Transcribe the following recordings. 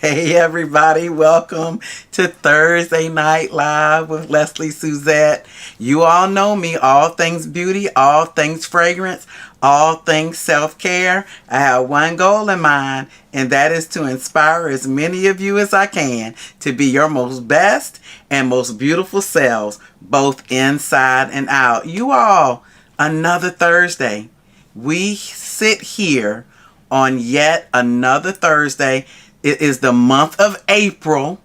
Hey everybody, welcome to Thursday Night Live with Lesley Suzette. You all know me, all things beauty, all things fragrance, all things self-care. I have one goal in mind, and that is to inspire as many of you as I can to be your most best and most beautiful selves, both inside and out. You all, another Thursday. We sit here on yet another Thursday. It is the month of April.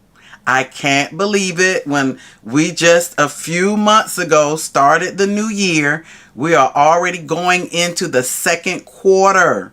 I can't believe it. When we just a few months ago started the new year, we are already going into the second quarter.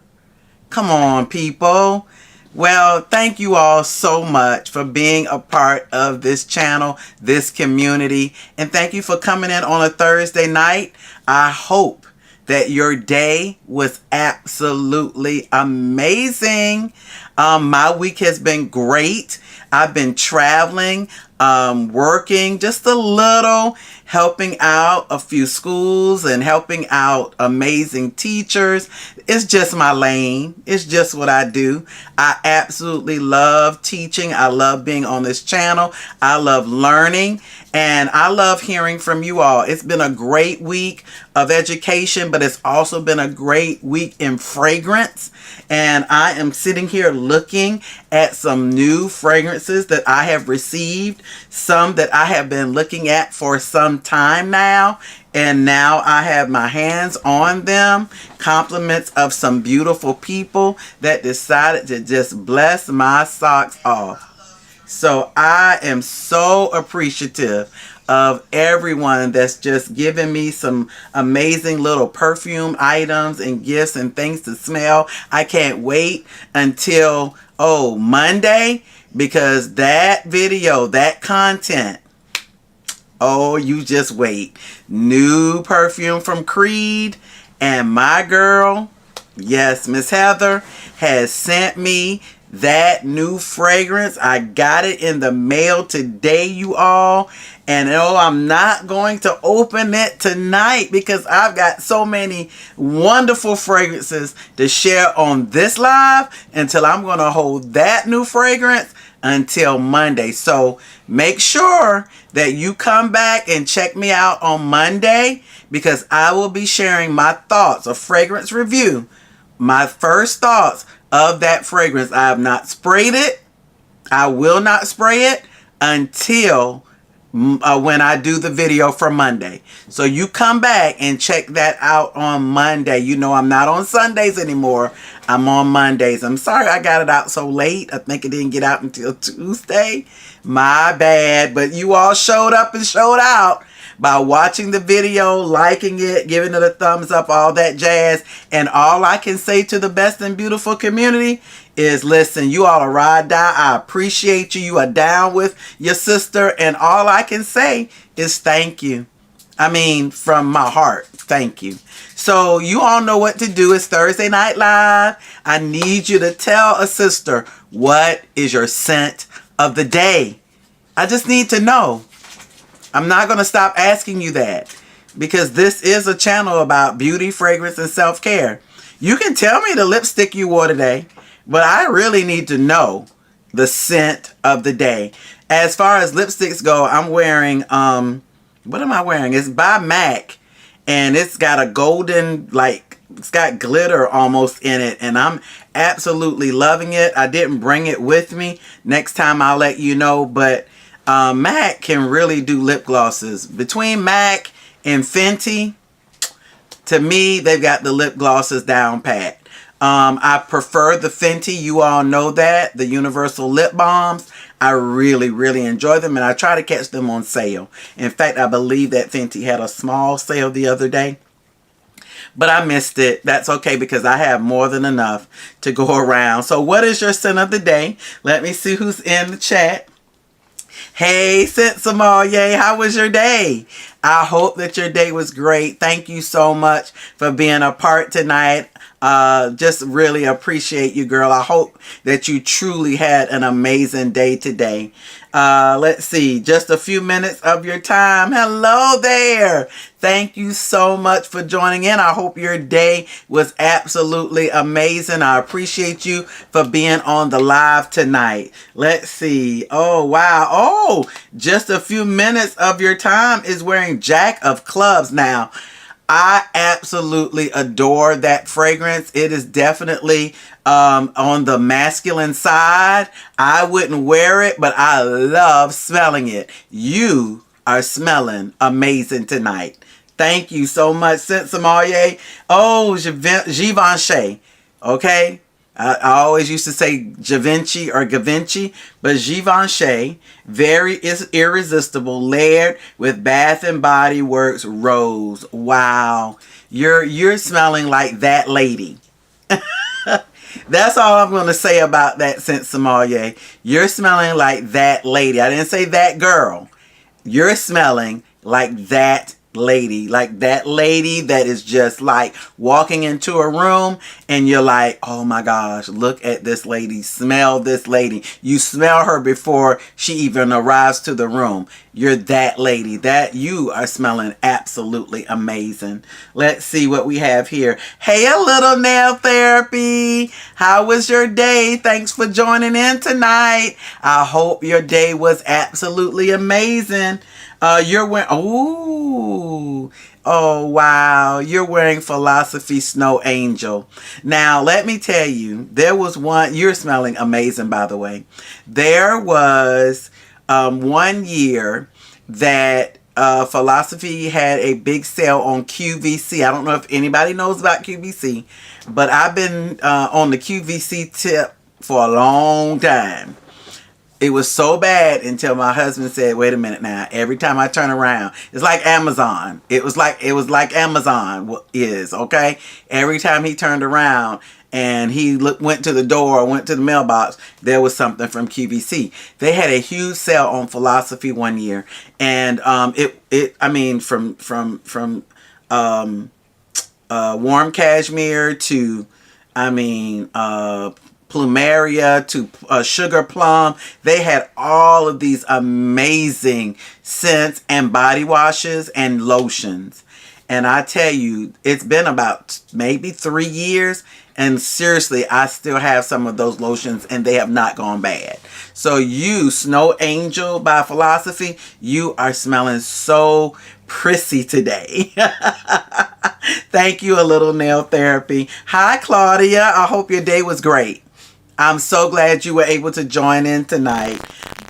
Come on, people. Well, thank you all so much for being a part of this channel, this community, and thank you for coming in on a Thursday night. I hope that your day was absolutely amazing. My week has been great. I've been traveling, working just a little, helping out a few schools and helping out amazing teachers. It's just my lane. It's just what I do. I absolutely love teaching. I love being on this channel. I love learning. And I love hearing from you all. It's been a great week of education, but it's also been a great week in fragrance. And I am sitting here looking at some new fragrances that I have received, some that I have been looking at for some time now. And now I have my hands on them. Compliments of some beautiful people that decided to just bless my socks off. So I am so appreciative of everyone that's just giving me some amazing little perfume items and gifts and things to smell. I can't wait until, Monday, because that video, that content, you just wait. New perfume from Creed, and my girl, yes, Miss Heather, has sent me that new fragrance. I got it in the mail today, you all. And I'm not going to open it tonight because I've got so many wonderful fragrances to share on this live until I'm going to hold that new fragrance until Monday. So make sure that you come back and check me out on Monday, because I will be sharing my thoughts, a fragrance review, my first thoughts of that fragrance. I have not sprayed it. I will not spray it until when I do the video for Monday. So you come back and check that out on Monday. You know I'm not on Sundays anymore. I'm on Mondays. I'm sorry I got it out so late. I think it didn't get out until Tuesday. My bad. But you all showed up and showed out by watching the video, liking it, giving it a thumbs up, all that jazz. And all I can say to the best and beautiful community is, listen, you all are ride die. I appreciate you. You are down with your sister. And all I can say is thank you. I mean, from my heart, thank you. So you all know what to do. It's Thursday Night Live. I need you to tell a sister, what is your scent of the day? I just need to know. I'm not going to stop asking you that, because this is a channel about beauty, fragrance, and self-care. You can tell me the lipstick you wore today, but I really need to know the scent of the day. As far as lipsticks go, I'm wearing, what am I wearing? It's by MAC, and it's got a golden, it's got glitter almost in it, and I'm absolutely loving it. I didn't bring it with me. Next time I'll let you know, but MAC can really do lip glosses. Between MAC and Fenty, to me, they've got the lip glosses down pat. I prefer the Fenty. You all know that. The Universal Lip Balms. I really, really enjoy them, and I try to catch them on sale. In fact, I believe that Fenty had a small sale the other day, but I missed it. That's okay, because I have more than enough to go around. So what is your scent of the day? Let me see who's in the chat. Hey, Sensimal, yay, how was your day? I hope that your day was great. Thank you so much for being a part tonight. Just really appreciate you, girl. I hope that you truly had an amazing day today. Let's see, just a few minutes of your time. Hello there. Thank you so much for joining in. I hope your day was absolutely amazing. I appreciate you for being on the live tonight. Let's see. Oh, wow. Oh, just a few minutes of your time is wearing Jack of Clubs. Now, I absolutely adore that fragrance. It is definitely on the masculine side. I wouldn't wear it, but I love smelling it. You are smelling amazing tonight. Thank you so much, Saint Sommelier. Oh, Givenchy. Okay? I always used to say Givenchy or Givenchy, but Givenchy, very irresistible, layered with Bath and Body Works rose. Wow, you're smelling like that lady. That's all I'm going to say about that, Saint Sommelier. You're smelling like that lady. I didn't say that girl. You're smelling like that lady that is just like walking into a room and you're like, oh my gosh, look at this lady, smell this lady. You smell her before she even arrives to the room. You're that lady. That you are smelling absolutely amazing. Let's see what we have here. Hey, a little nail therapy. How was your day? Thanks for joining in tonight. I hope your day was absolutely amazing. You're wearing, oh wow, you're wearing Philosophy Snow Angel. Now, let me tell you, there was one, you're smelling amazing, by the way. There was 1 year that Philosophy had a big sale on QVC. I don't know if anybody knows about QVC, but I've been on the QVC tip for a long time. It was so bad until my husband said, wait a minute now, every time I turn around, it's like Amazon. It was like Amazon is, okay? Every time he turned around and he went to the door, went to the mailbox, there was something from QVC. They had a huge sale on Philosophy 1 year. And from warm cashmere to, plumeria to sugar plum. They had all of these amazing scents and body washes and lotions. And I tell you, it's been about maybe 3 years. And seriously, I still have some of those lotions and they have not gone bad. So you, Snow Angel by Philosophy, you are smelling so prissy today. Thank you, a little nail therapy. Hi, Claudia. I hope your day was great. I'm so glad you were able to join in tonight.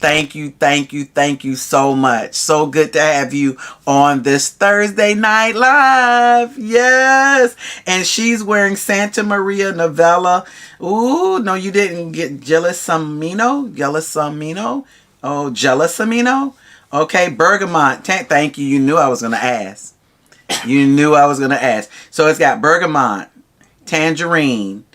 Thank you, thank you, thank you so much. So good to have you on this Thursday Night Live. Yes. And she's wearing Santa Maria Novella. Ooh, no, you didn't get Gelsomino? Gelsomino? Oh, Gelsomino? Okay, bergamot. Thank you. You knew I was going to ask. You knew I was going to ask. So it's got bergamot, tangerine,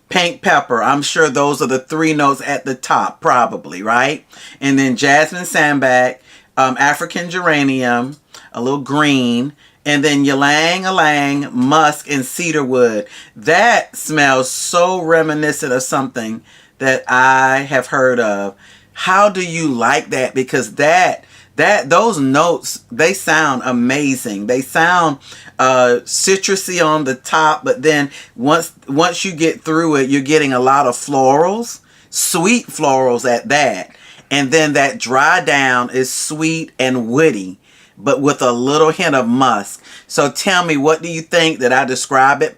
pink pepper. I'm sure those are the 3 notes at the top, probably, right? And then jasmine sambac, African geranium, a little green, and then ylang ylang, musk, and cedarwood. That smells so reminiscent of something that I have heard of. How do you like that? Because those notes, they sound amazing. They sound citrusy on the top, but then once you get through it, you're getting a lot of florals, sweet florals at that. And then that dry down is sweet and woody, but with a little hint of musk. So tell me, what do you think? Did I describe it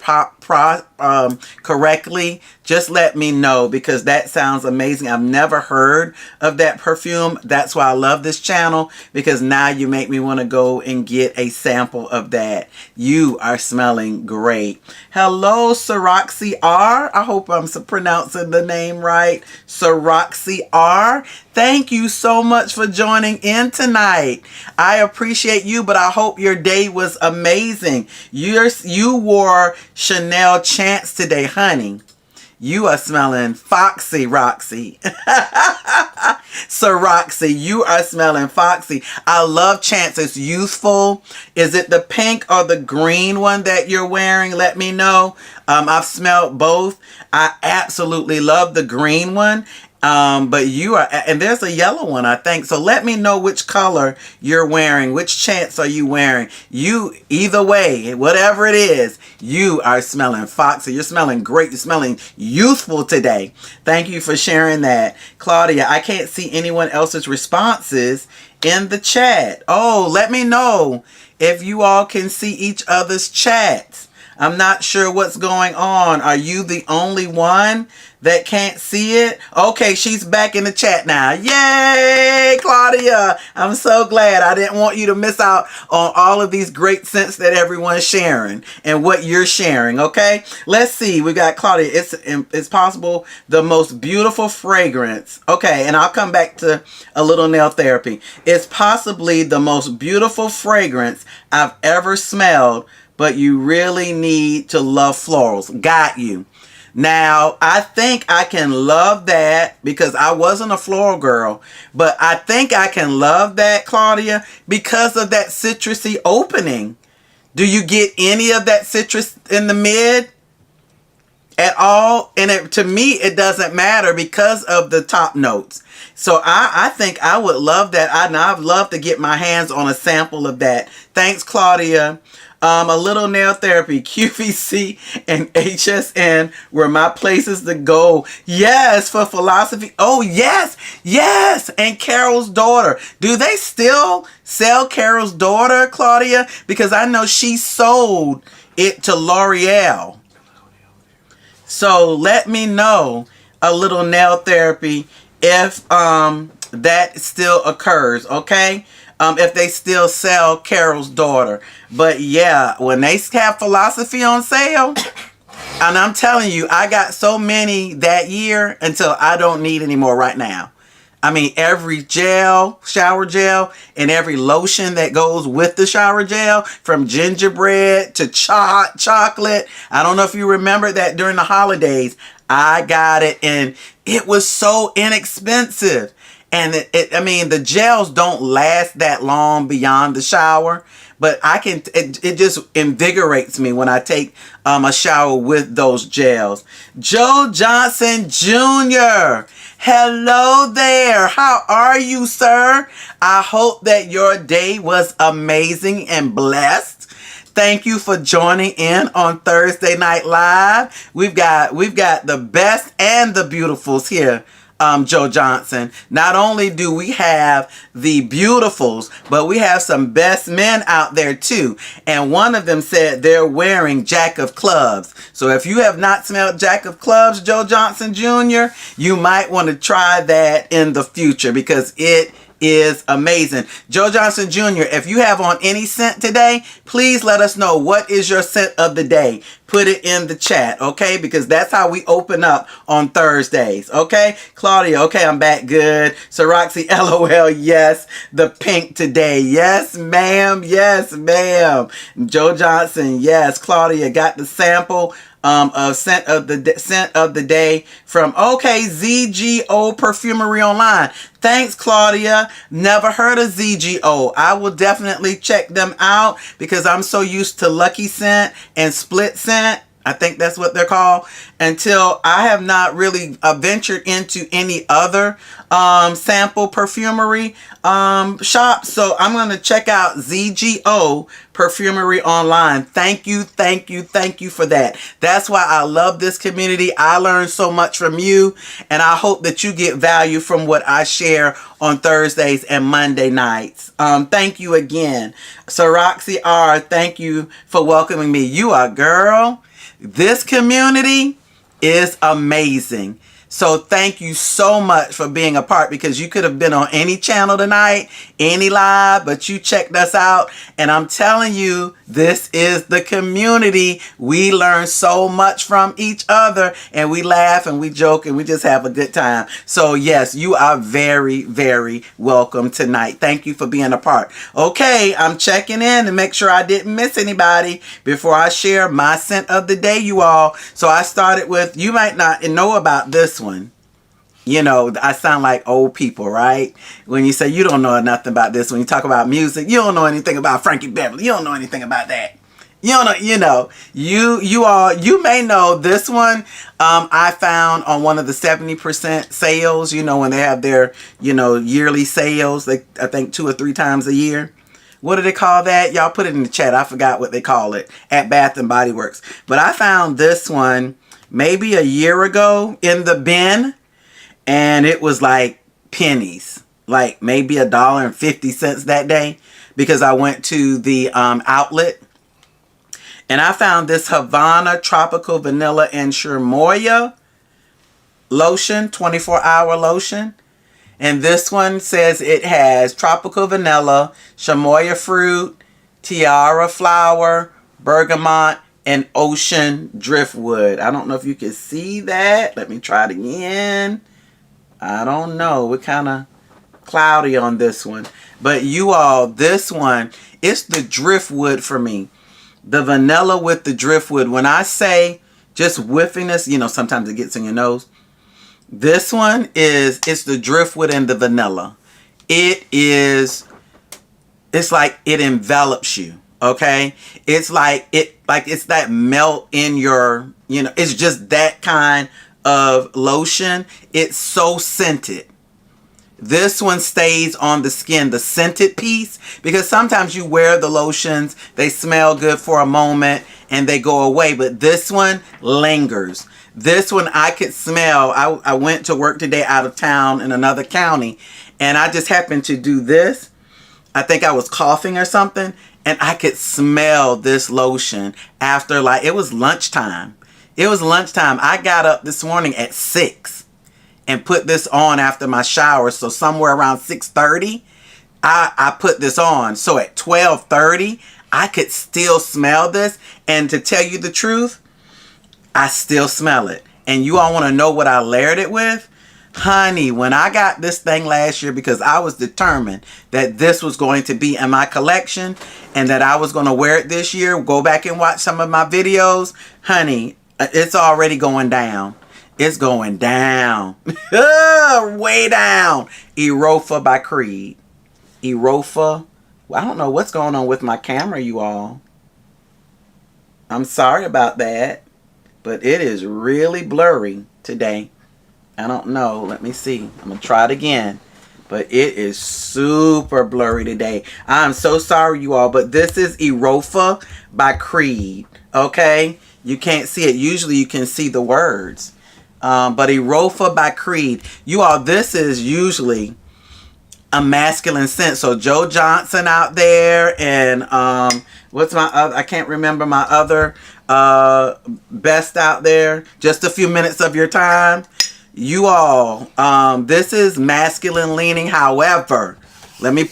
correctly? Just let me know, because that sounds amazing. I've never heard of that perfume. That's why I love this channel, because now you make me want to go and get a sample of that. You are smelling great. Hello, Siroxy R. I hope I'm pronouncing the name right. Siroxy R. Thank you so much for joining in tonight. I appreciate you, but I hope your day was amazing. You wore Chanel Chance today, honey. You are smelling foxy, Roxy. So Roxy, you are smelling foxy. I love Chance. It's youthful. Is it the pink or the green one that you're wearing? Let me know. I've smelled both. I absolutely love the green one. But you are, and there's a yellow one, I think. So let me know which color you're wearing. Which Chance are you wearing? You, either way, whatever it is, you are smelling foxy. You're smelling great. You're smelling youthful today. Thank you for sharing that. Claudia, I can't see anyone else's responses in the chat. Oh, let me know if you all can see each other's chats. I'm not sure what's going on. Are you the only one that can't see it? Okay, she's back in the chat now. Yay, Claudia. I'm so glad. I didn't want you to miss out on all of these great scents that everyone's sharing and what you're sharing, okay? Let's see. We got Claudia. It's possible the most beautiful fragrance. Okay, and I'll come back to a little nail therapy. It's possibly the most beautiful fragrance I've ever smelled, but you really need to love florals. Got you. Now, I think I can love that because I wasn't a floral girl, but I think I can love that, Claudia, because of that citrusy opening. Do you get any of that citrus in the mid at all? And to me, it doesn't matter because of the top notes. So I think I would love that. I'd love to get my hands on a sample of that. Thanks, Claudia. A little nail therapy, QVC and HSN were my places to go. Yes, for philosophy. Oh, yes, yes. And Carol's daughter. Do they still sell Carol's daughter, Claudia? Because I know she sold it to L'Oreal. So let me know, a little nail therapy, if that still occurs, okay? If they still sell Carol's daughter. But yeah, when they have philosophy on sale, and I'm telling you, I got so many that year until I don't need any more right now. I mean, every gel, shower gel, and every lotion that goes with the shower gel, from gingerbread to chocolate. I don't know if you remember that during the holidays. I got it, and it was so inexpensive. And I mean, the gels don't last that long beyond the shower, but it just invigorates me when I take a shower with those gels. Joe Johnson Jr. Hello there. How are you, sir? I hope that your day was amazing and blessed. Thank you for joining in on Thursday Night Live. We've got the best and the beautifuls here. Joe Johnson. Not only do we have the beautifuls, but we have some best men out there too. And one of them said they're wearing Jack of Clubs. So if you have not smelled Jack of Clubs, Joe Johnson Jr., you might want to try that in the future because it is amazing. Joe Johnson Jr., if you have on any scent today, please let us know what is your scent of the day. Put it in the chat, okay? Because that's how we open up on Thursdays, okay? Claudia, okay, I'm back good. So Roxy, LOL, yes. The pink today, yes, ma'am, yes, ma'am. Joe Johnson, yes. Claudia got the sample of scent of the day from ZGO Perfumery Online. Thanks, Claudia. Never heard of ZGO. I will definitely check them out because I'm so used to Lucky Scent and Split Scent. I think that's what they're called. Until I have not really ventured into any other sample perfumery shops. So I'm going to check out ZGO Perfumery Online. Thank you, thank you, thank you for that. That's why I love this community. I learn so much from you, and I hope that you get value from what I share on Thursdays and Monday nights. Thank you again. So Roxy R, thank you for welcoming me. You are girl. This community is amazing. So thank you so much for being a part, because you could have been on any channel tonight, any live, but you checked us out. And I'm telling you, this is the community. We learn so much from each other, and we laugh and we joke and we just have a good time. So yes, you are very, very welcome tonight. Thank you for being a part. Okay, I'm checking in to make sure I didn't miss anybody before I share my scent of the day, you all. So I started with, you might not know about this one. You know, I sound like old people, right? When you say you don't know nothing about this, when you talk about music, you don't know anything about Frankie Beverly. You don't know anything about that. You don't know, you may know this one. I found on one of the 70% sales, you know, when they have their, you know, yearly sales, I think 2 or 3 times a year. What do they call that? Y'all put it in the chat. I forgot what they call it at Bath and Body Works. But I found this one maybe a year ago in the bin, and it was like pennies, like maybe $1.50 that day, because I went to the outlet. And I found this Havana Tropical Vanilla and Chermoya lotion, 24-hour lotion. And this one says it has tropical vanilla, chamoya fruit, tiara flower, bergamot, and ocean driftwood. I don't know if you can see that. Let me try it again. I don't know. We're kind of cloudy on this one. But you all, this one, it's the driftwood for me. The vanilla with the driftwood. When I say just whiffing this, you know, sometimes it gets in your nose. This one it's the driftwood and the vanilla. It's like it envelops you, okay? It's it's that melt in your, you know, it's just that kind of lotion. It's so scented. This one stays on the skin, the scented piece, because sometimes you wear the lotions, they smell good for a moment and they go away, but this one lingers. This one I could smell. I went to work today out of town in another county, and I just happened to do this. I think I was coughing or something, and I could smell this lotion after, like, it was lunchtime. It was lunchtime. I got up this morning at 6 and put this on after my shower. So somewhere around 6:30, I put this on. So at 12:30, I could still smell this. And to tell you the truth, I still smell it. And you all want to know what I layered it with? Honey, when I got this thing last year, because I was determined that this was going to be in my collection and that I was going to wear it this year, go back and watch some of my videos. Honey, it's already going down. It's going down. Way down. Erofa by Creed. Erofa. Well, I don't know what's going on with my camera, you all. I'm sorry about that. But it is really blurry today. I don't know. Let me see. I'm going to try it again. But it is super blurry today. I'm so sorry, you all. But this is Erofa by Creed. Okay? You can't see it. Usually you can see the words. But Erofa by Creed. You all, this is usually a masculine scent. So Joe Johnson out there, and what's my other, I can't remember my other best out there. Just a few minutes of your time. You all, this is masculine leaning. However, let me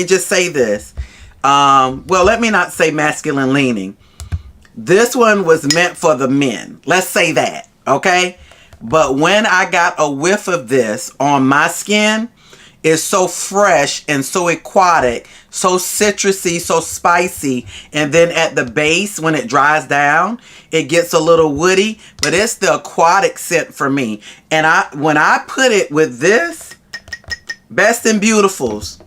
just say this. Well, let me not say masculine leaning. This one was meant for the men. Let's say that, okay? But when I got a whiff of this on my skin, it's so fresh and so aquatic, so citrusy, so spicy. And then at the base, when it dries down, it gets a little woody. But it's the aquatic scent for me. And when I put it with this, Best and Beautifuls,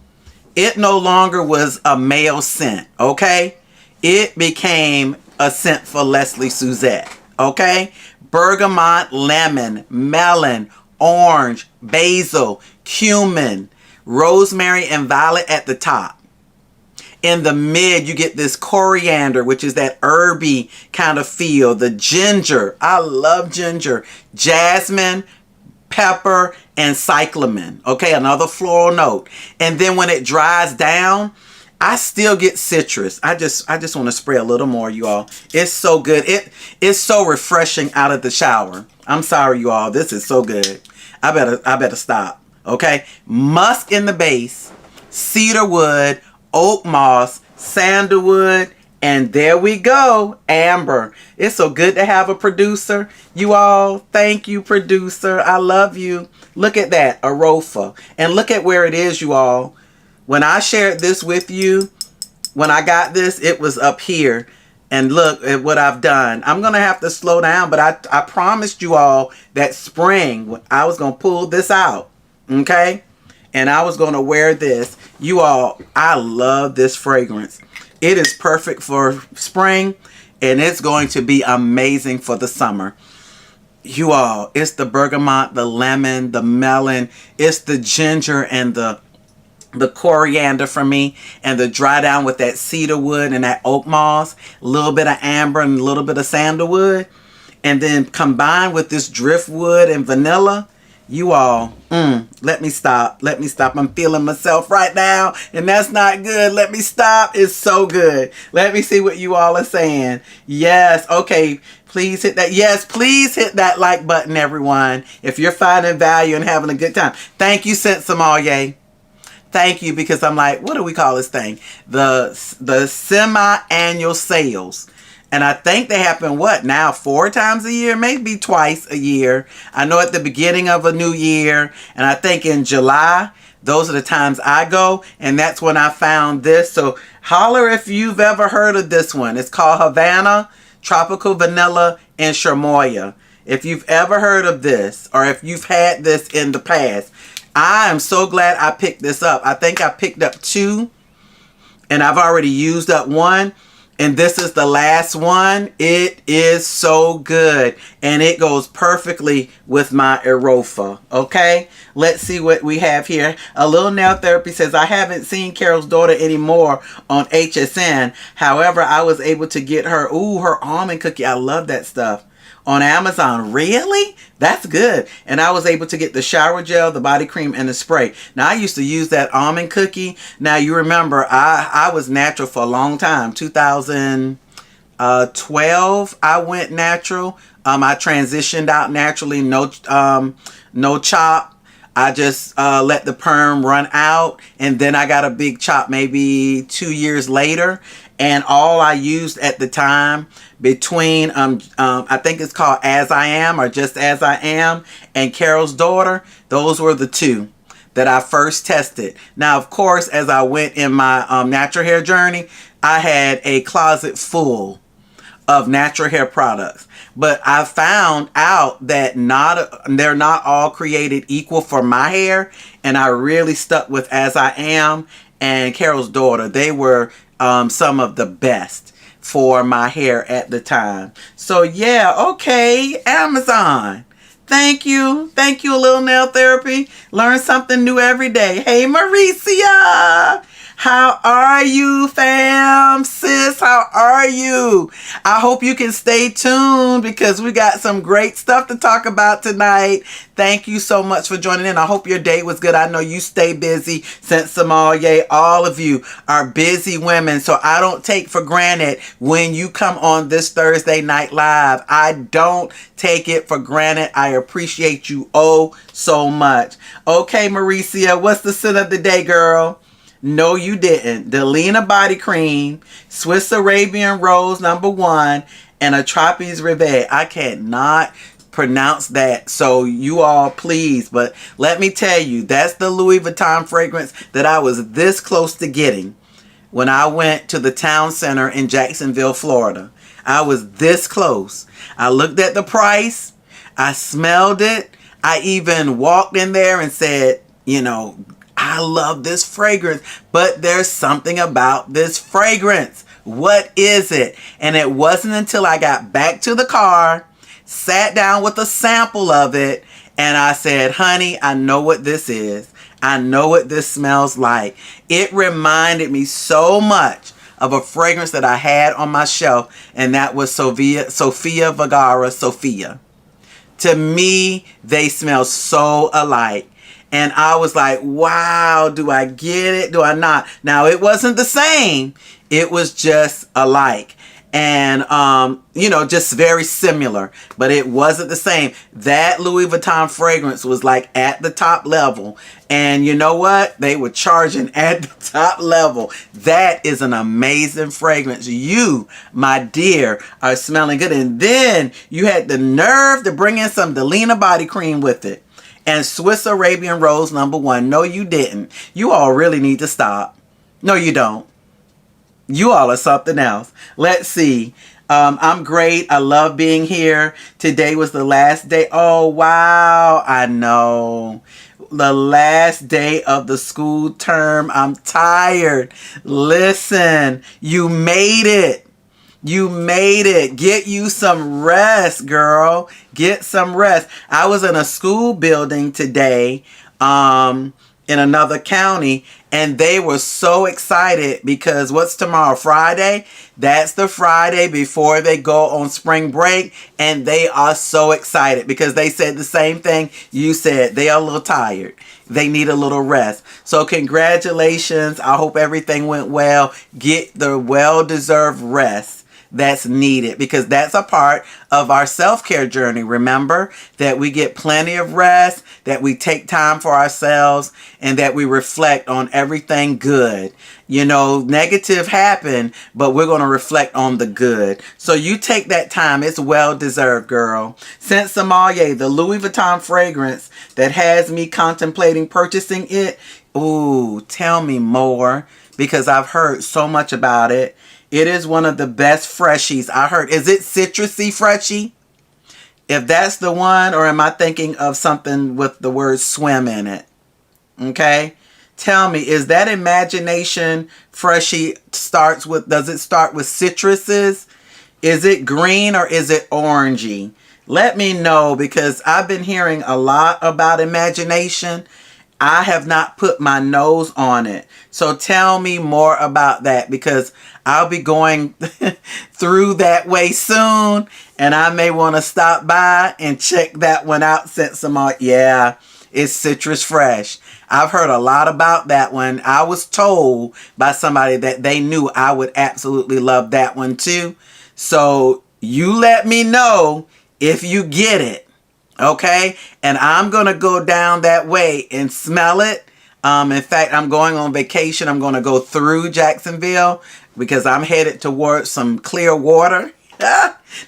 it no longer was a male scent, okay? It became a scent for Lesley Suzette, okay? Bergamot, lemon, melon, orange, basil, cumin, rosemary, and violet at the top. In the mid, you get this coriander, which is that herby kind of feel. The ginger, I love ginger. Jasmine, pepper, and cyclamen. Okay, another floral note. And then when it dries down, I still get citrus. I just want to spray a little more, you all. It's so good. It's so refreshing out of the shower. I'm sorry, you all. This is so good. I better stop. Okay? Musk in the base, cedar wood, oak moss, sandalwood, and there we go, amber. It's so good to have a producer. You all, thank you, producer. I love you. Look at that, Arofa. And look at where it is, you all. When I shared this with you, when I got this, it was up here. And look at what I've done. I'm going to have to slow down, but I promised you all that spring I was going to pull this out. Okay? And I was going to wear this. You all, I love this fragrance. It is perfect for spring, and it's going to be amazing for the summer. You all, it's the bergamot, the lemon, the melon. It's the ginger and the coriander for me, and the dry down with that cedar wood and that oak moss, a little bit of amber and a little bit of sandalwood, and then combined with this driftwood and vanilla. You all, let me stop. I'm feeling myself right now, and that's not good. Let me stop. It's so good. Let me see what you all are saying. Yes, okay. Please hit that. Yes, please hit that like button, everyone, if you're finding value and having a good time. Thank you, Sommelier. Thank you, because I'm like, what do we call this thing? The semi-annual sales. And I think they happen, what, now 4 times a year? Maybe twice a year. I know at the beginning of a new year. And I think in July, those are the times I go. And that's when I found this. So holler if you've ever heard of this one. It's called Havana Tropical Vanilla and Chamoya. If you've ever heard of this, or if you've had this in the past, I am so glad I picked this up. I think I picked up 2, and I've already used up 1, and this is the last one. It is so good, and it goes perfectly with my Arofa. Okay, let's see what we have here. A Little Nail Therapy says, I haven't seen Carol's daughter anymore on HSN. However, I was able to get her, her almond cookie. I love that stuff. On Amazon. Really? That's good. And I was able to get the shower gel, the body cream, and the spray. Now, I used to use that almond cookie. Now, you remember, I was natural for a long time. 2012, I went natural. I transitioned out naturally. No chop. I just let the perm run out. And then I got a big chop maybe 2 years later. And all I used at the time between, I think it's called As I Am, or Just As I Am, and Carol's Daughter, those were the 2 that I first tested. Now, of course, as I went in my natural hair journey, I had a closet full of natural hair products. But I found out that they're not all created equal for my hair. And I really stuck with As I Am and Carol's Daughter. They were some of the best for my hair at the time. So yeah, okay, Amazon. Thank you. Thank you, A Little Nail Therapy. Learn something new every day. Hey, Maricia. How are you, fam? Sis, how are you? I hope you can stay tuned, because we got some great stuff to talk about tonight. Thank you so much for joining in. I hope your day was good. I know you stay busy. Sommelier, all of you are busy women, so I don't take for granted when you come on this Thursday Night Live. I don't take it for granted. I appreciate you so much. Okay, Maricia, what's the scent of the day, girl? No, you didn't. Delina Body Cream, Swiss Arabian Rose #1, and a Tropez Rivet. I cannot pronounce that, so you all please. But let me tell you, that's the Louis Vuitton fragrance that I was this close to getting when I went to the town center in Jacksonville, Florida. I was this close. I looked at the price. I smelled it. I even walked in there and said, I love this fragrance, but there's something about this fragrance. What is it? And it wasn't until I got back to the car, sat down with a sample of it, and I said, honey, I know what this is. I know what this smells like. It reminded me so much of a fragrance that I had on my shelf, and that was Sofia Vergara Sophia. To me, they smell so alike. And I was like, wow, do I get it? Do I not? Now, it wasn't the same. It was just alike. and just very similar, but it wasn't the same. That Louis Vuitton fragrance was like at the top level, and you know what? They were charging at the top level. That is an amazing fragrance. You, my dear, are smelling good. And then you had the nerve to bring in some Delina body cream with it, and Swiss Arabian Rose #1. No, you didn't. You all really need to stop. No, you don't. You all are something else. Let's see. I'm great. I love being here. Today was the last day. Oh, wow. I know. The last day of the school term. I'm tired. Listen, you made it. You made it. Get you some rest, girl. Get some rest. I was in a school building today, in another county, and they were so excited because what's tomorrow? Friday? That's the Friday before they go on spring break, and they are so excited because they said the same thing you said. They are a little tired. They need a little rest. So congratulations. I hope everything went well. Get the well-deserved rest that's needed, because that's a part of our self-care journey. Remember that we get plenty of rest, that we take time for ourselves, and that we reflect on everything good. Negative happened, but we're going to reflect on the good. So you take that time. It's well deserved, girl. Scent Sommelier, the Louis Vuitton fragrance that has me contemplating purchasing it. Ooh, tell me more, because I've heard so much about it. It is one of the best freshies I heard. Is it citrusy freshy? If that's the one, or am I thinking of something with the word swim in it? Okay. Tell me, is that Imagination Freshie does it start with citruses? Is it green or is it orangey? Let me know, because I've been hearing a lot about Imagination. I have not put my nose on it. So tell me more about that, because I'll be going through that way soon, and I may want to stop by and check that one out. Scent Sommelier. Yeah, it's citrus fresh. I've heard a lot about that one. I was told by somebody that they knew I would absolutely love that one too. So you let me know if you get it. Okay? And I'm going to go down that way and smell it. In fact, I'm going on vacation. I'm going to go through Jacksonville because I'm headed towards some clear water.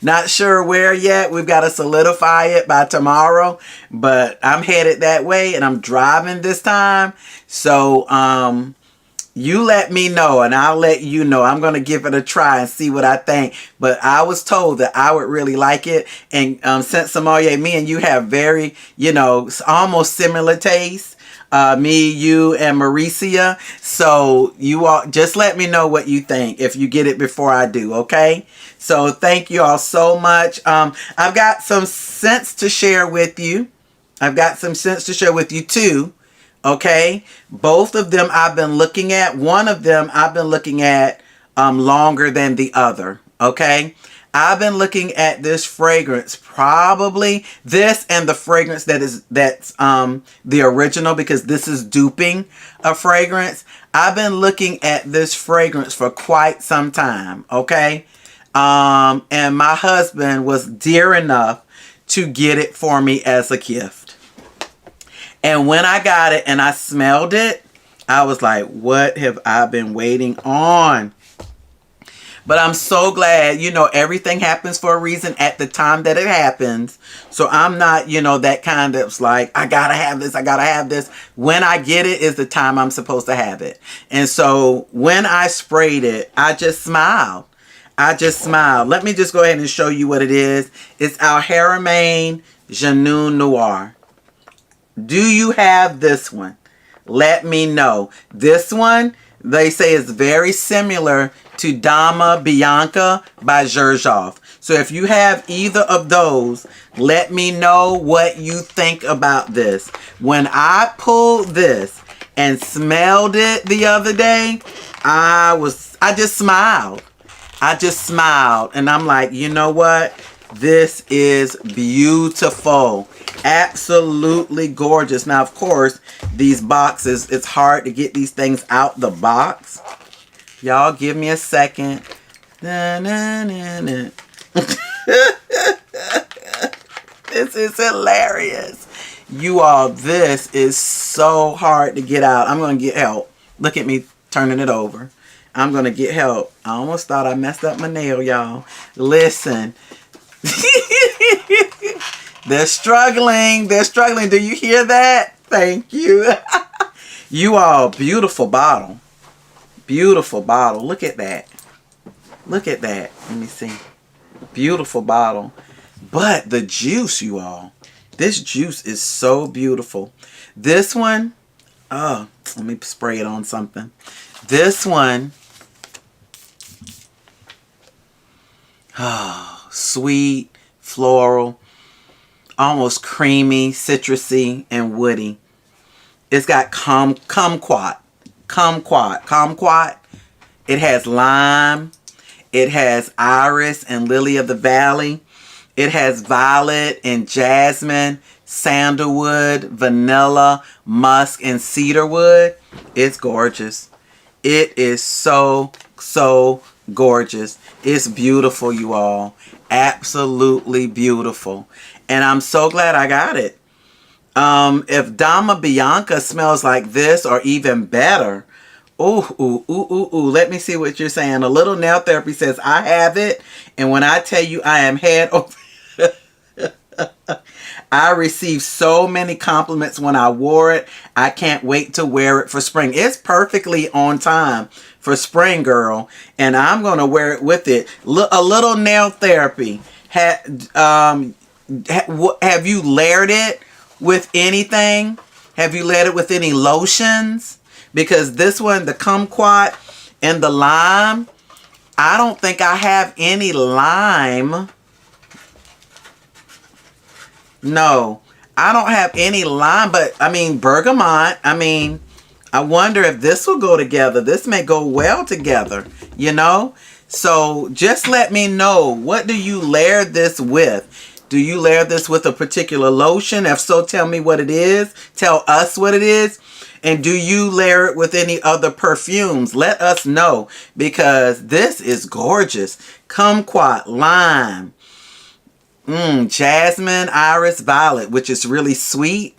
Not sure where yet. We've got to solidify it by tomorrow. But I'm headed that way, and I'm driving this time. So, you let me know, and I'll let you know. I'm going to give it a try and see what I think. But I was told that I would really like it. And Scent Sommelier, me and you have very, almost similar tastes. Me, you, and Mauricia. So you all just let me know what you think if you get it before I do, okay? So thank you all so much. I've got some scents to share with you. I've got some scents to share with you too. Okay, both of them I've been looking at. One of them I've been looking at longer than the other. Okay, I've been looking at this fragrance, probably this and the fragrance that's the original, because this is duping a fragrance. I've been looking at this fragrance for quite some time. Okay, and my husband was dear enough to get it for me as a gift. And when I got it and I smelled it, I was like, what have I been waiting on? But I'm so glad, everything happens for a reason at the time that it happens. So I'm not, that kind that's like, I gotta have this, I gotta have this. When I get it is the time I'm supposed to have it. And so when I sprayed it, I just smiled. Let me just go ahead and show you what it is. It's our Haramain Genoux Noir. Do you have this one? Let me know. This one, they say, is very similar to Dama Bianca by Xerjoff. So if you have either of those, let me know what you think about this. When I pulled this and smelled it the other day, I just smiled. And I'm like, you know what? This is beautiful. Absolutely gorgeous. Now, of course, these boxes, it's hard to get these things out the box. Y'all give me a second. Na, na, na, na. This is hilarious. You all, this is so hard to get out. I'm going to get help. Look at me turning it over. I'm going to get help. I almost thought I messed up my nail, y'all. Listen. They're struggling. They're struggling. Do you hear that? Thank you. You all, beautiful bottle. Beautiful bottle. Look at that. Look at that. Let me see. Beautiful bottle. But the juice, you all. This juice is so beautiful. This one, oh, let me spray it on something. This one, oh, sweet, floral, almost creamy, citrusy, and woody. It's got kumquat. It has lime. It has iris and lily of the valley. It has violet and jasmine, sandalwood, vanilla, musk, and cedarwood. It's gorgeous. It is so, so gorgeous. It's beautiful, you all. Absolutely beautiful. And I'm so glad I got it. If Dama Bianca smells like this or even better, let me see what you're saying. A Little Nail Therapy says, I have it. And when I tell you I am head over... I received so many compliments when I wore it. I can't wait to wear it for spring. It's perfectly on time for spring, girl. And I'm going to wear it with it. A Little Nail Therapy. Have you layered it with anything? Have you layered it with any lotions? Because this one, the kumquat and the lime, I don't think I have any lime. No, I don't have any lime, but I mean, bergamot. I mean, I wonder if this will go together. This may go well together, you know? So just let me know, what do you layer this with? Do you layer this with a particular lotion? If so, tell me what it is. Tell us what it is. And do you layer it with any other perfumes? Let us know, because this is gorgeous. Kumquat, lime, jasmine, iris, violet, which is really sweet.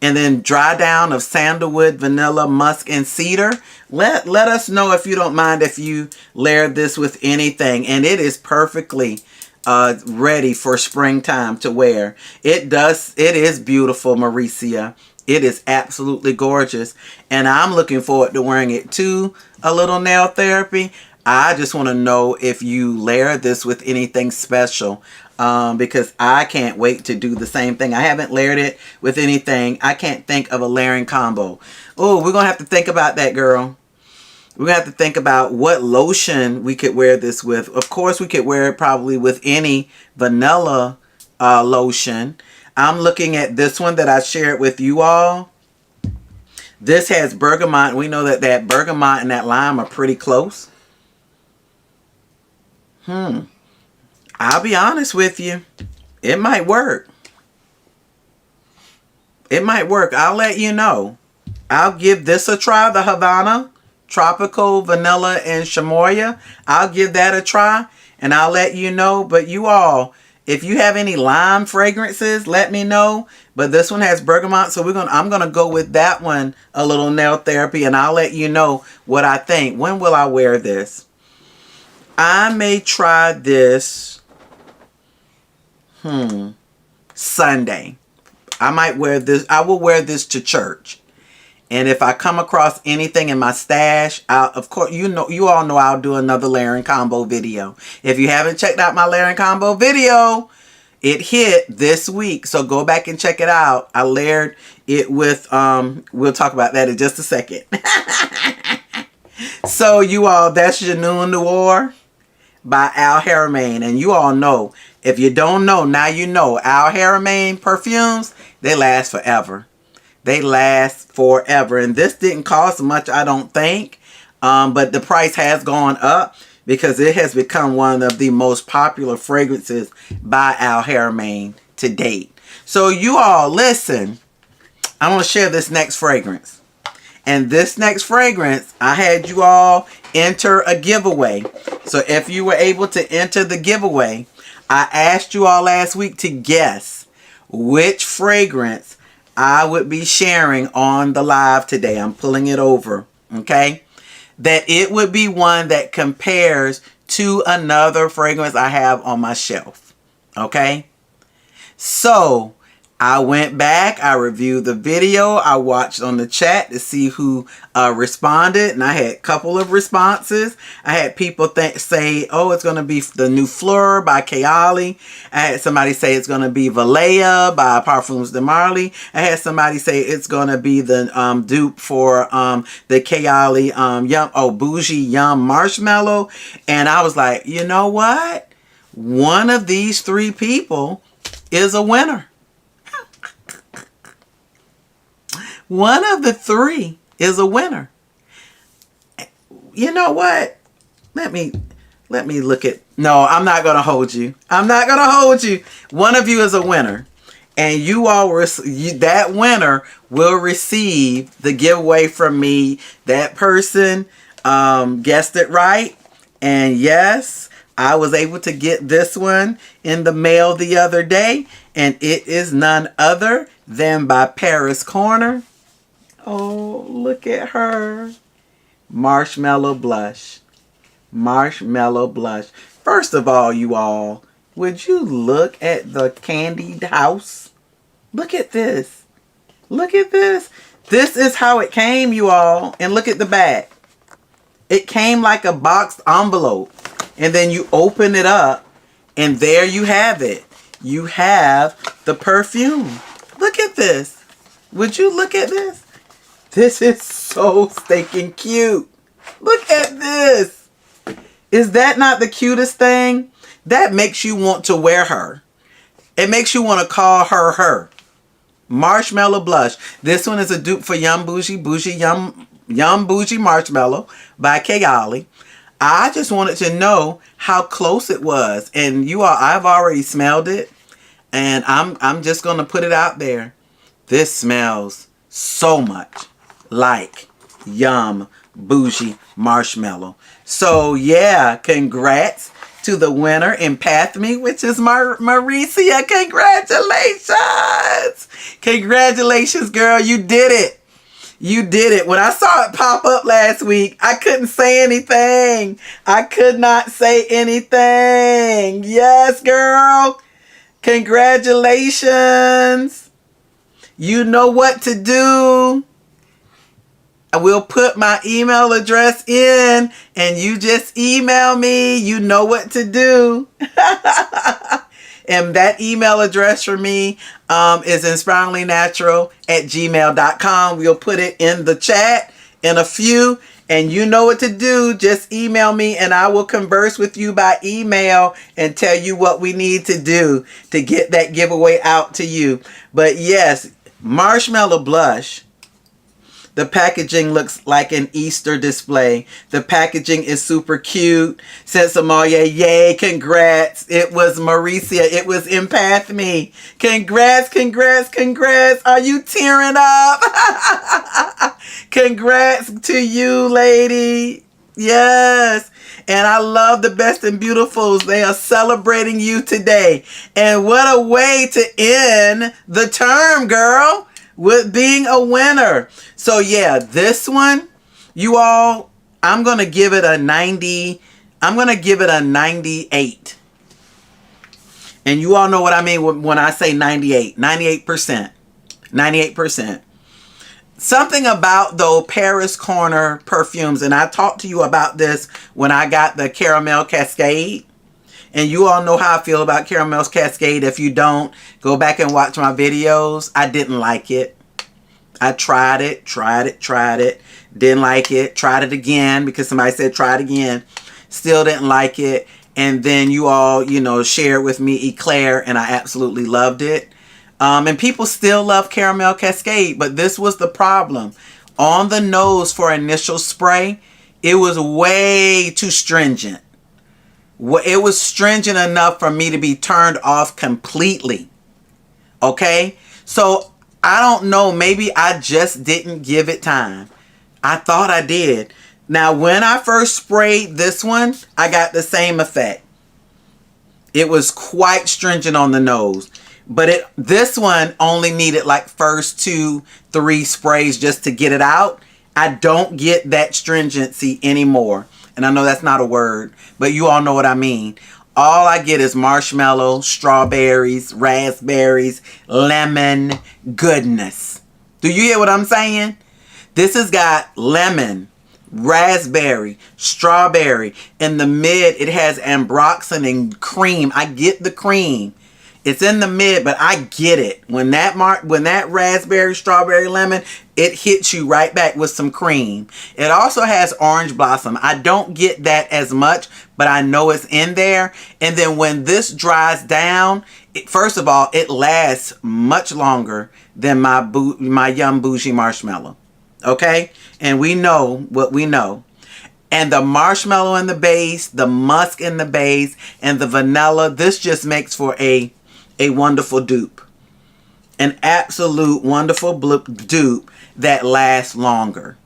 And then dry down of sandalwood, vanilla, musk, and cedar. Let us know if you don't mind if you layer this with anything. And it is perfectly ready for springtime to wear. It is beautiful, Mauricia. It is absolutely gorgeous. And I'm looking forward to wearing it too. A Little Nail Therapy. I just want to know if you layer this with anything special. Because I can't wait to do the same thing. I haven't layered it with anything. I can't think of a layering combo. Oh, we're going to have to think about that, girl. We're going to have to think about what lotion we could wear this with. Of course, we could wear it probably with any vanilla lotion. I'm looking at this one that I shared with you all. This has bergamot. We know that bergamot and that lime are pretty close. I'll be honest with you. It might work. It might work. I'll let you know. I'll give this a try, the Havana Tropical Vanilla and Chamoya. I'll give that a try and I'll let you know. But you all, if you have any lime fragrances, let me know. But this one has bergamot, so I'm gonna go with that one, A Little Nail Therapy, and I'll let you know what I think. When will I wear this? I may try this Sunday. I might wear this. I will wear this to church. And if I come across anything in my stash, of course, you all know I'll do another layering combo video. If you haven't checked out my layering combo video, it hit this week. So go back and check it out. I layered it with, we'll talk about that in just a second. So you all, that's Janoon Noir by Al Haramain. And you all know, if you don't know, now you know. Al Haramain perfumes, they last forever. They last forever. And this didn't cost much, I don't think. But the price has gone up because it has become one of the most popular fragrances by Al Haramain to date. So you all, listen. I'm going to share this next fragrance. And this next fragrance, I had you all enter a giveaway. So if you were able to enter the giveaway, I asked you all last week to guess which fragrance I would be sharing on the live today. I'm pulling it over, okay? That it would be one that compares to another fragrance I have on my shelf, okay? So I went back, I reviewed the video, I watched on the chat to see who responded, and I had a couple of responses. I had people say, oh, it's going to be the new Fleur by Kayali. I had somebody say it's going to be Valleja by Parfums de Marly. I had somebody say it's going to be the dupe for the Kayali Bougie Yum Marshmallow. And I was like, you know what? One of these three people is a winner. One of the three is a winner. You know what? Let me look at. No, I'm not going to hold you. I'm not going to hold you. One of you is a winner. And you all that winner will receive the giveaway from me. That person guessed it right. And yes, I was able to get this one in the mail the other day. And it is none other than by Paris Corner. Oh, look at her. Marshmallow Blush. Marshmallow Blush. First of all, you all, would you look at the candied house? Look at this. Look at this. This is how it came, you all. And look at the back. It came like a boxed envelope. And then you open it up, and there you have it. You have the perfume. Look at this. Would you look at this? This is so stinking cute. Look at this. Is that not the cutest thing? That makes you want to wear her. It makes you want to call her her. Marshmallow Blush. This one is a dupe for Yum Bougie Bougie Marshmallow by Kayali. I just wanted to know how close it was. And you all, I've already smelled it. And I'm just going to put it out there. This smells so much like Yum Bougie Marshmallow. So yeah, congrats to the in Empathme, which is Maricia. Congratulations. Congratulations, girl. You did it. You did it. When I saw it pop up last week, I couldn't say anything. I could not say anything. Yes, girl. Congratulations. You know what to do. I will put my email address in and you just email me. You know what to do. And that email address for me is inspiringlynatural@gmail.com. We'll put it in the chat in a few. And you know what to do. Just email me and I will converse with you by email and tell you what we need to do to get that giveaway out to you. But yes, Marshmallow Blush. The packaging looks like an Easter display. The packaging is super cute. Sensamalia, yay, congrats. It was Maricia. It was Empathme. Congrats, congrats, congrats. Are you tearing up? Congrats to you, lady. Yes. And I love the Best and Beautifuls. They are celebrating you today. And what a way to end the term, girl, with being a winner. So yeah, this one, you all, I'm going to give it a 90. I'm going to give it a 98. And you all know what I mean when I say 98. 98%. 98%. Something about the Paris Corner perfumes, and I talked to you about this when I got the Caramel Cascade. And you all know how I feel about Caramel Cascade. If you don't, go back and watch my videos. I didn't like it. I tried it. Didn't like it. Tried it again because somebody said try it again. Still didn't like it. And then you all, shared with me Eclair, and I absolutely loved it. And people still love Caramel Cascade, but this was the problem. On the nose for initial spray, it was way too stringent. It was stringent enough for me to be turned off completely. Okay? So, I don't know. Maybe I just didn't give it time. I thought I did. Now, when I first sprayed this one, I got the same effect. It was quite stringent on the nose. But this one only needed like first 2-3 sprays just to get it out. I don't get that stringency anymore. And I know that's not a word, but you all know what I mean. All I get is marshmallow, strawberries, raspberries, lemon goodness. Do you hear what I'm saying? This has got lemon, raspberry, strawberry. In the mid, it has ambroxan and cream. I get the cream. It's in the mid, but I get it. When that raspberry, strawberry, lemon, it hits you right back with some cream. It also has orange blossom. I don't get that as much, but I know it's in there. And then when this dries down, first of all, it lasts much longer than my Yum Bougie marshmallow. Okay? And we know what we know. And the marshmallow in the base, the musk in the base, and the vanilla, this just makes for a wonderful dupe. An absolute wonderful dupe that lasts longer.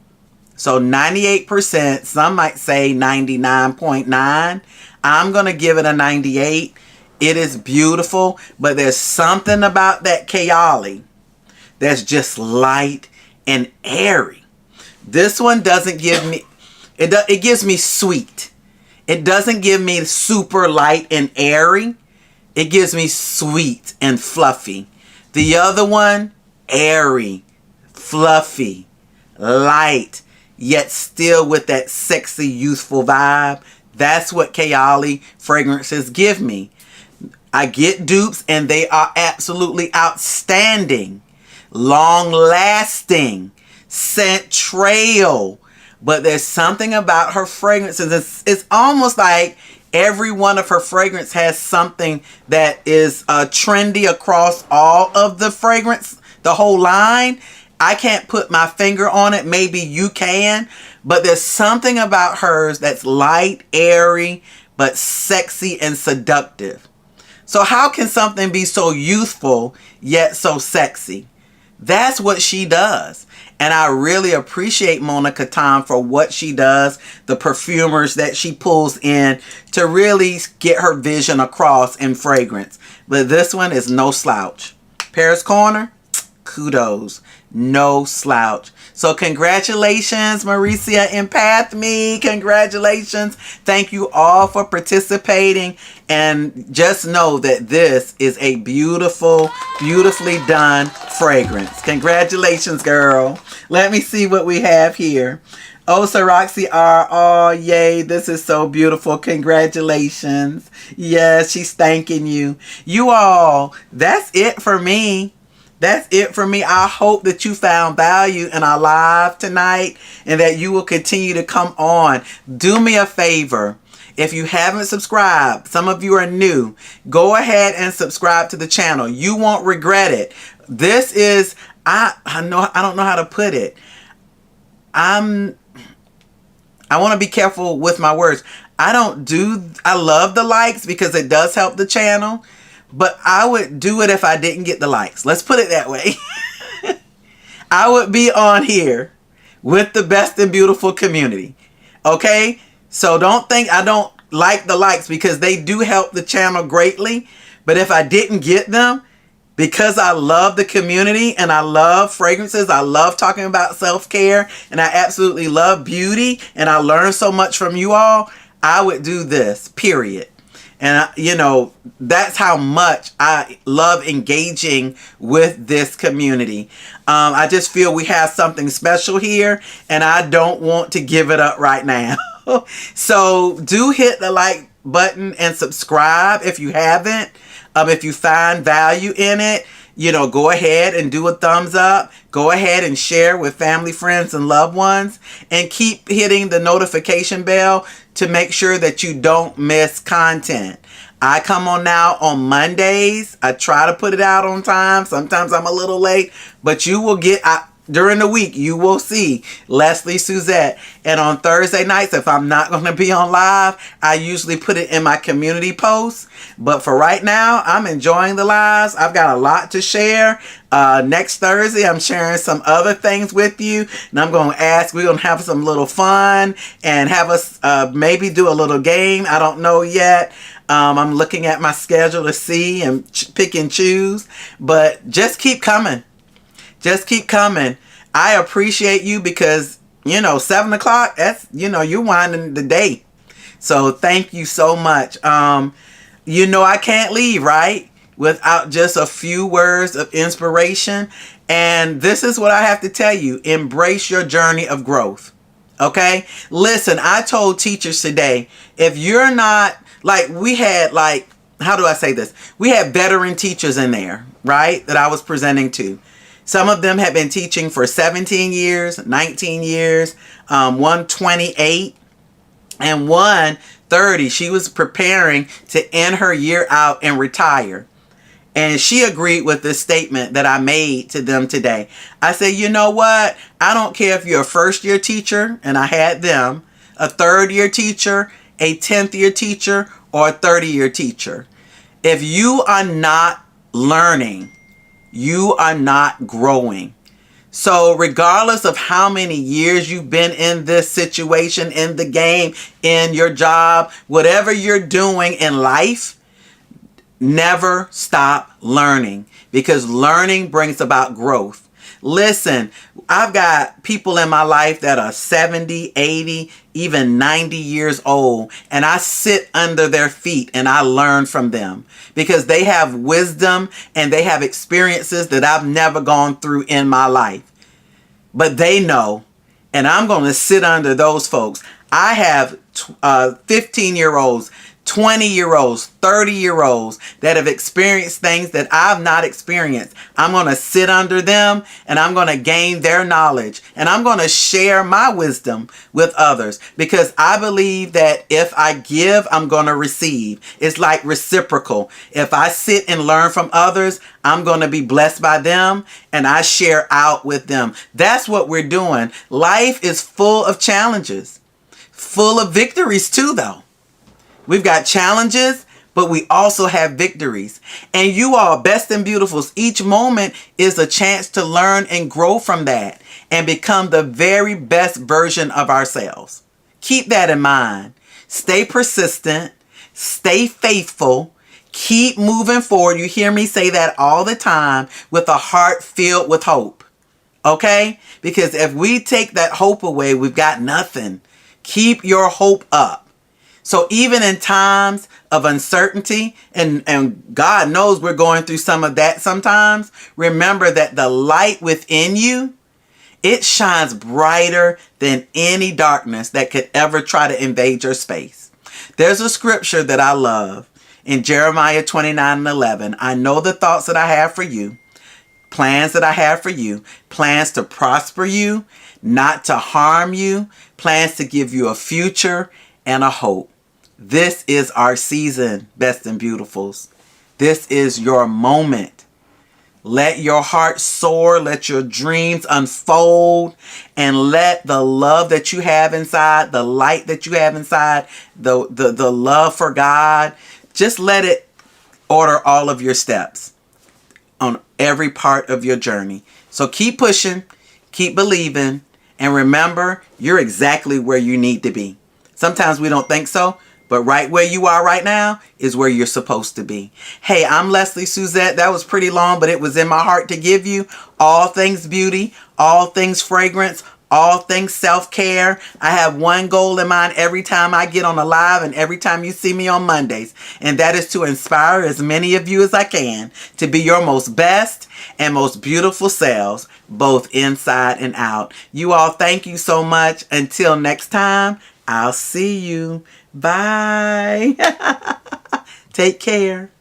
So 98%, some might say 99.9. I'm going to give it a 98. It is beautiful, but there's something about that Kayali that's just light and airy. This one doesn't give me, it gives me sweet. It doesn't give me super light and airy. It gives me sweet and fluffy. The other one, airy, fluffy, light, yet still with that sexy, youthful vibe. That's what Kayali fragrances give me. I get dupes and they are absolutely outstanding, long-lasting, scent trail. But there's something about her fragrances. It's almost like every one of her fragrance has something that is trendy across all of the fragrance, the whole line. I can't put my finger on it. Maybe you can. But there's something about hers that's light, airy, but sexy and seductive. So how can something be so youthful yet so sexy? That's what she does. And I really appreciate Mona Katan for what she does, the perfumers that she pulls in to really get her vision across in fragrance. But this one is no slouch. Paris Corner, kudos. No slouch. So congratulations, Maricia and Pathme. Congratulations. Thank you all for participating. And just know that this is a beautiful, beautifully done fragrance. Congratulations, girl. Let me see what we have here. Oh, Sir Roxy R. Oh, yay. This is so beautiful. Congratulations. Yes, she's thanking you. You all, that's it for me. That's it for me. I hope that you found value in our live tonight and that you will continue to come on. Do me a favor. If you haven't subscribed, some of you are new, go ahead and subscribe to the channel. You won't regret it. This is, I don't know how to put it. I want to be careful with my words. I love the likes because it does help the channel. But I would do it if I didn't get the likes. Let's put it that way. I would be on here with the best and beautiful community. Okay? So don't think I don't like the likes because they do help the channel greatly. But if I didn't get them, because I love the community and I love fragrances, I love talking about self-care, and I absolutely love beauty, and I learn so much from you all, I would do this, period. And, you know, that's how much I love engaging with this community. I just feel we have something special here, and I don't want to give it up right now. So do hit the like button and subscribe if you haven't. If you find value in it, you know, go ahead and do a thumbs up. Go ahead and share with family, friends, and loved ones. And keep hitting the notification bell to make sure that you don't miss content. I come on now on Mondays. I try to put it out on time. Sometimes I'm a little late. But you will get, during the week, you will see Lesley Suzette. And on Thursday nights, if I'm not going to be on live, I usually put it in my community posts. But for right now, I'm enjoying the lives. I've got a lot to share. Next Thursday, I'm sharing some other things with you. And I'm going to ask, we're going to have some little fun and have us maybe do a little game. I don't know yet. I'm looking at my schedule to see and pick and choose. But just keep coming. Just keep coming. I appreciate you because, 7 o'clock, that's, you're winding the day. So thank you so much. I can't leave, right, without just a few words of inspiration. And this is what I have to tell you. Embrace your journey of growth. Okay? Listen, I told teachers today, if you're not, we had, how do I say this? We had veteran teachers in there, right, that I was presenting to. Some of them had been teaching for 17 years, 19 years, one 28, and one 30. She was preparing to end her year out and retire. And she agreed with the statement that I made to them today. I said, you know what? I don't care if you're a first-year teacher, and I had them, a third-year teacher, a 10th-year teacher, or a 30-year teacher. If you are not learning, you are not growing. So regardless of how many years you've been in this situation, in the game, in your job, whatever you're doing in life, never stop learning, because learning brings about growth. Listen, I've got people in my life that are 70, 80, even 90 years old, and I sit under their feet and I learn from them because they have wisdom and they have experiences that I've never gone through in my life. But they know, and I'm going to sit under those folks. I have 15-year-olds, 20-year-olds, 30-year-olds that have experienced things that I've not experienced. I'm going to sit under them and I'm going to gain their knowledge and I'm going to share my wisdom with others, because I believe that if I give, I'm going to receive. It's like reciprocal. If I sit and learn from others, I'm going to be blessed by them and I share out with them. That's what we're doing. Life is full of challenges, full of victories too, though. We've got challenges, but we also have victories. And you all, best and beautifuls, each moment is a chance to learn and grow from that and become the very best version of ourselves. Keep that in mind. Stay persistent. Stay faithful. Keep moving forward. You hear me say that all the time, with a heart filled with hope. Okay? Because if we take that hope away, we've got nothing. Keep your hope up. So even in times of uncertainty, and God knows we're going through some of that sometimes, remember that the light within you, it shines brighter than any darkness that could ever try to invade your space. There's a scripture that I love in Jeremiah 29:11. I know the thoughts that I have for you, plans that I have for you, plans to prosper you, not to harm you, plans to give you a future and a hope. This is our season, best and beautifuls. This is your moment. Let your heart soar. Let your dreams unfold. And let the love that you have inside, the light that you have inside, the love for God, just let it order all of your steps on every part of your journey. So keep pushing, keep believing, and remember, you're exactly where you need to be. Sometimes we don't think so, but right where you are right now is where you're supposed to be. Hey, I'm Lesley Suzette. That was pretty long, but it was in my heart to give you all things beauty, all things fragrance, all things self-care. I have one goal in mind every time I get on a live and every time you see me on Mondays, and that is to inspire as many of you as I can to be your most best and most beautiful selves, both inside and out. You all, thank you so much. Until next time, I'll see you. Bye. Take care.